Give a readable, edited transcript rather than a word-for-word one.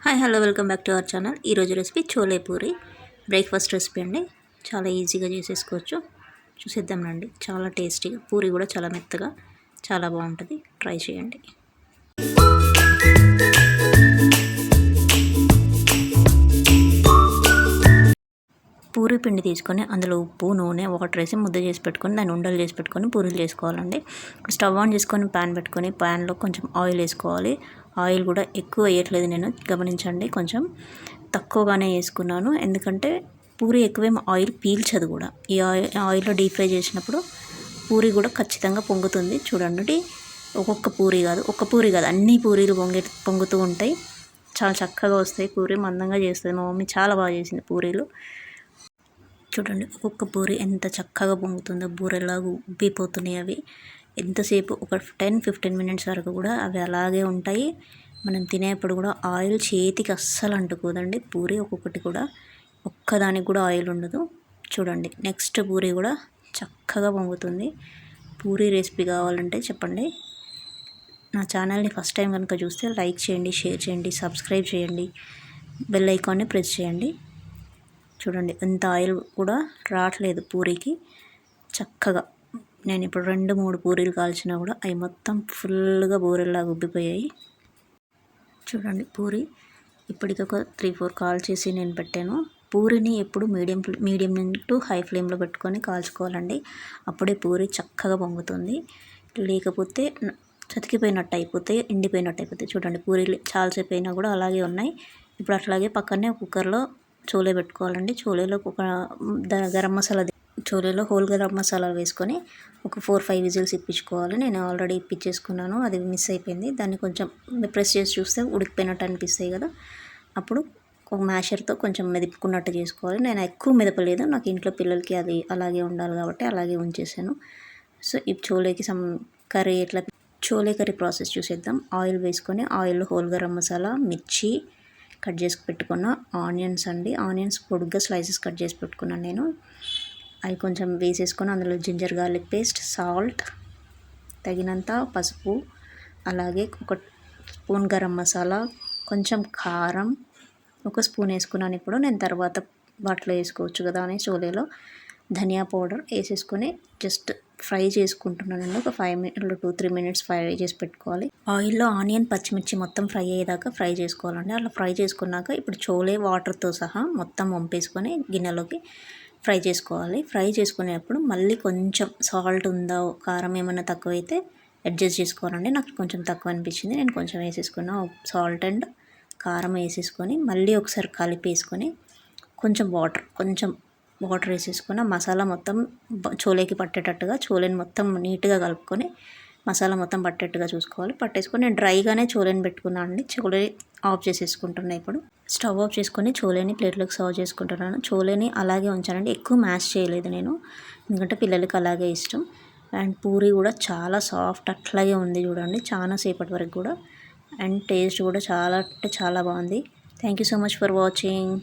Hi hello welcome back to our channel. ఈరోజు recipe chole puri breakfast recipe అండి. చాలా ఈజీగా చేసేసుకోవచ్చు. చూసేద్దాం రండి. చాలా టేస్టీగా, పూరి కూడా చాలా మెత్తగా, చాలా బాగుంటుంది. ట్రై చేయండి. పూరి పిండి తీసుకొని అందులో ఉప్పు, నూనె, వాటర్ వేసి ముద్ద చేసి పెట్టుకొని దాన్ని ఉండలు చేసి పెట్టుకొని పూరీలు చేసుకోవాలండి. స్టవ్ ఆన్ చేసుకొని ప్యాన్ పెట్టుకొని ప్యాన్లో కొంచెం ఆయిల్ వేసుకోవాలి. ఆయిల్ కూడా ఎక్కువ వేయట్లేదు నేను, గమనించండి. కొంచెం తక్కువగానే వేసుకున్నాను, ఎందుకంటే పూరి ఎక్కువేం ఆయిల్ పీల్చదు కూడా. ఈ ఆయిల్లో డీప్ ఫ్రై చేసినప్పుడు పూరి కూడా ఖచ్చితంగా పొంగుతుంది. చూడండి, ఒక్క పూరి కాదు అన్ని పూరీలు పొంగుతూ ఉంటాయి. చాలా చక్కగా వస్తాయి. పూరి మందంగా చేస్తుంది మా మమ్మీ, చాలా బాగా చేసింది పూరీలు. చూడండి ఒక్కొక్క పూరి ఎంత చక్కగా పొంగుతుందో, బూరెలాగా ఉబ్బిపోతున్నాయి అవి. ఎంతసేపు ఒక 10-15 మినిట్స్ వరకు కూడా అవి అలాగే ఉంటాయి. మనం తినేప్పుడు కూడా ఆయిల్ చేతికి అస్సలు అంటుకోదండి. పూరి ఒక్కొక్కటి కూడా ఒక్కదానికి కూడా ఆయిల్ ఉండదు. చూడండి నెక్స్ట్ పూరి కూడా చక్కగా పొంగుతుంది. పూరి రెసిపీ కావాలంటే చెప్పండి. నా ఛానల్ని ఫస్ట్ టైం కనుక చూస్తే లైక్ చేయండి, షేర్ చేయండి, సబ్స్క్రైబ్ చేయండి, బెల్ ఐకాన్ని ప్రెస్ చేయండి. చూడండి ఎంత ఆయిల్ కూడా రావట్లేదు పూరికి. చక్కగా నేను ఇప్పుడు 2-3 పూరీలు కాల్చినా కూడా అవి మొత్తం ఫుల్గా బూరెల్లాగా ఉబ్బిపోయాయి. చూడండి పూరి ఇప్పటికొక 3-4 కాల్ చేసి నేను పెట్టాను. పూరిని ఎప్పుడు మీడియం టు హై ఫ్లేమ్లో పెట్టుకొని కాల్చుకోవాలండి. అప్పుడే పూరి చక్కగా పొంగుతుంది. లేకపోతే చతికిపోయినట్టు అయిపోతాయి, ఎండిపోయినట్టు అయిపోతాయి. చూడండి పూరీలు చాలాసేపు అయినా కూడా అలాగే ఉన్నాయి. ఇప్పుడు అట్లాగే పక్కనే కుక్కర్లో చోలే పెట్టుకోవాలండి. చోలేలో ఒక గరం మసాలా, చోలేలో హోల్ గరం మసాలా వేసుకొని ఒక 4-5 విజిల్స్ ఇప్పించుకోవాలి. నేను ఆల్రెడీ ఇప్పించేసుకున్నాను, అది మిస్ అయిపోయింది. దాన్ని కొంచెం ప్రెస్ చేసి చూస్తే ఉడికిపోయినట్టు అనిపిస్తాయి కదా, అప్పుడు ఒక మ్యాషర్తో కొంచెం మెదుపుకున్నట్టు చేసుకోవాలి. నేను ఎక్కువ మెదపలేదు, నాకు ఇంట్లో పిల్లలకి అది అలాగే ఉండాలి కాబట్టి అలాగే ఉంచేసాను. సో ఈ చోలేకి కర్రీ ఎట్లా, చోలే కర్రీ ప్రాసెస్ చూసేద్దాం. ఆయిల్ వేసుకొని ఆయిల్లో హోల్ గరం మసాలా, మిర్చి కట్ చేసి పెట్టుకున్న, ఆనియన్స్ అండి, ఆనియన్స్ పొడుగ్గా స్లైసెస్ కట్ చేసి పెట్టుకున్నాను నేను. అవి కొంచెం వేసేసుకొని అందులో జింజర్ గార్లిక్ పేస్ట్, సాల్ట్, తగినంత పసుపు, అలాగే ఒక స్పూన్ గరం మసాలా, కొంచెం కారం, ఒక స్పూన్ వేసుకున్నాను. ఇప్పుడు నేను తర్వాత వాటిలో వేసుకోవచ్చు కదా అని చోలేలో ధనియా పౌడర్ వేసేసుకొని జస్ట్ ఫ్రై చేసుకుంటున్నానండి. ఒక 2-3 మినిట్స్ ఫ్రై చేసి పెట్టుకోవాలి. ఆయిల్లో ఆనియన్, పచ్చిమిర్చి మొత్తం ఫ్రై అయ్యేదాకా ఫ్రై చేసుకోవాలండి. అలా ఫ్రై చేసుకున్నాక ఇప్పుడు చోలే వాటర్తో సహా మొత్తం వంపేసుకొని గిన్నెలోకి ఫ్రై చేసుకోవాలి. ఫ్రై చేసుకునేప్పుడు మళ్ళీ కొంచెం సాల్ట్ ఉందా, కారం ఏమైనా తక్కువైతే అడ్జస్ట్ చేసుకోవాలండి. నాకు కొంచెం తక్కువ అనిపించింది, నేను కొంచెం వేసేసుకున్నా. సాల్ట్ అండ్ కారం వేసేసుకొని మళ్ళీ ఒకసారి కలిపేసుకొని కొంచెం వాటర్ వేసేసుకున్న మసాలా మొత్తం చోలేకి పట్టేటట్టుగా, చోలేని మొత్తం నీట్గా కలుపుకొని మసాలా మొత్తం పట్టేట్టుగా చూసుకోవాలి. పట్టేసుకొని నేను డ్రైగానే చోలేని పెట్టుకున్నాను అండి. చోలే ఆఫ్ చేసేసుకుంటున్నాను. ఇప్పుడు స్టవ్ ఆఫ్ చేసుకొని చోలేని ప్లేట్లోకి సర్వ్ చేసుకుంటున్నాను. చోలేని అలాగే ఉంచానండి, ఎక్కువ మ్యాష్ చేయలేదు నేను, ఎందుకంటే పిల్లలకి అలాగే ఇష్టం. అండ్ పూరి కూడా చాలా సాఫ్ట్ అట్లాగే ఉంది చూడండి, చాలా సేపటి వరకు కూడా. అండ్ టేస్ట్ కూడా చాలా అంటే చాలా బాగుంది. Thank you so much for watching.